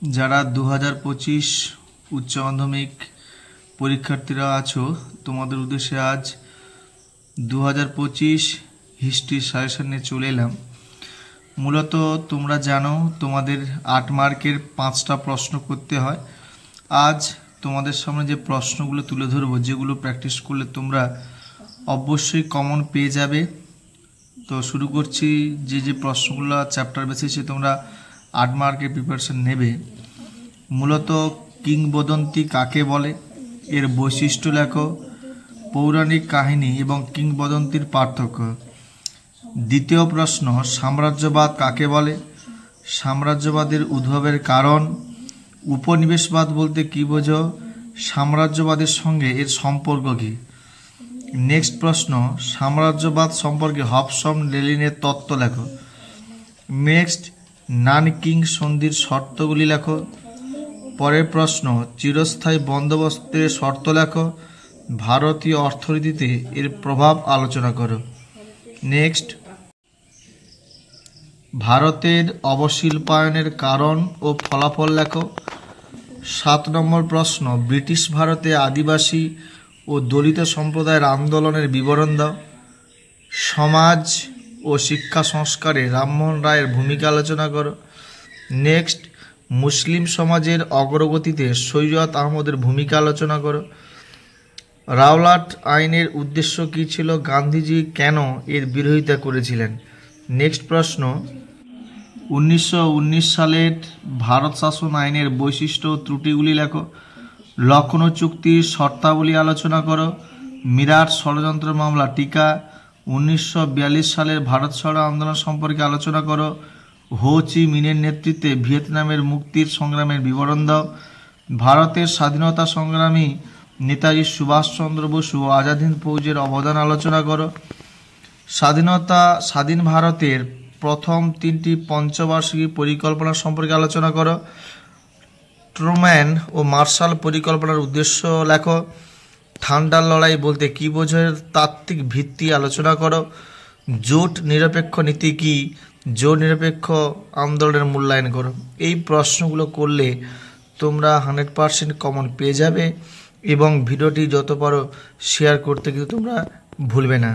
যারা 2025 উচ্চ মাধ্যমিক পরীক্ষার্থীরা আছো, তোমাদের উদ্দেশ্যে আজ 2025 হিস্ট্রি সাজেশন নিয়ে চলে এলাম। মূলত তোমরা জানো তোমাদের 8 মার্কের 5টা প্রশ্ন করতে হয়। আজ তোমাদের সামনে যে প্রশ্নগুলো তুলে ধরবো, যেগুলো প্র্যাকটিস করলে তোমরা অবশ্যই কমন পেয়ে যাবে। তো শুরু করছি। যে প্রশ্নগুলো চ্যাপ্টার বেসিসে তোমরা 8 মার্কের প্রিপারেশন নেবে। মূলত কিংবদন্তি কাকে বলে, এর বৈশিষ্ট্য লেখো, পৌরাণিক কাহিনী এবং কিংবদন্তির পার্থক্য। দ্বিতীয় প্রশ্ন, সাম্রাজ্যবাদ কাকে বলে, সাম্রাজ্যবাদের উদ্ভবের কারণ। উপনিবেশবাদ বলতে কী বোঝো, সাম্রাজ্যবাদের সঙ্গে এর সম্পর্ক কী। নেক্সট প্রশ্ন, সাম্রাজ্যবাদ সম্পর্কে হবসন লেনিনের তত্ত্ব লেখো। নেক্সট, নানকিং সন্ধির শর্তগুলি লেখো। পরের প্রশ্ন, চিরস্থায়ী বন্দোবস্তের শর্ত লেখো। ভারতীয় অর্থনীতিতে এর প্রভাব আলোচনা করো। নেক্সট, ভারতের অবশিল্পায়নের কারণ ও ফলাফল লেখো। 7 নম্বর প্রশ্ন, ব্রিটিশ ভারতে আদিবাসী ও দলিত সম্প্রদায়ের আন্দোলনের বিবরণ দাও। সমাজ ও শিক্ষা সংস্কারে রামমোহন রায়ের ভূমিকা আলোচনা করো। নেক্সট, মুসলিম সমাজের অগ্রগতিতে সৈয়দ আহমদের ভূমিকা আলোচনা করো। রাওলাট আইনের উদ্দেশ্য কী ছিল, গান্ধীজি কেন এর বিরোধিতা করেছিলেন। নেক্সট প্রশ্ন, 1919 সালের ভারত শাসন আইনের বৈশিষ্ট্য ও ত্রুটিগুলি লেখো। লখনৌ চুক্তির শর্তাবলী আলোচনা করো। মিরাট ষড়যন্ত্র মামলা টিকা। 1942 সালের ভারত ছাড়ো আন্দোলন সম্পর্কে আলোচনা করো। হো চি মিনের নেতৃত্বে ভিয়েতনামের মুক্তির সংগ্রামের বিবরণ দাও। ভারতের স্বাধীনতা সংগ্রামী নেতাজি সুভাষচন্দ্র বসু ও আজাদ হিন্দ ফৌজের অবদান আলোচনা করো। স্বাধীন ভারতের প্রথম 3টি পঞ্চবার্ষিকী পরিকল্পনা সম্পর্কে আলোচনা করো। ট্রুম্যান ও মার্শাল পরিকল্পনার উদ্দেশ্য লেখো। ঠান্ডার লড়াই বলতে কী বোঝো, তাত্ত্বিক ভিত্তি আলোচনা করো। জোট নিরপেক্ষ নীতি কী, জোট নিরপেক্ষ আন্দোলনের মূল্যায়ন করো। এই প্রশ্নগুলো করলে তোমরা 100% কমন পেয়ে যাবে এবং ভিডিওটি যত পারো শেয়ার করতে কিন্তু তোমরা ভুলবে না।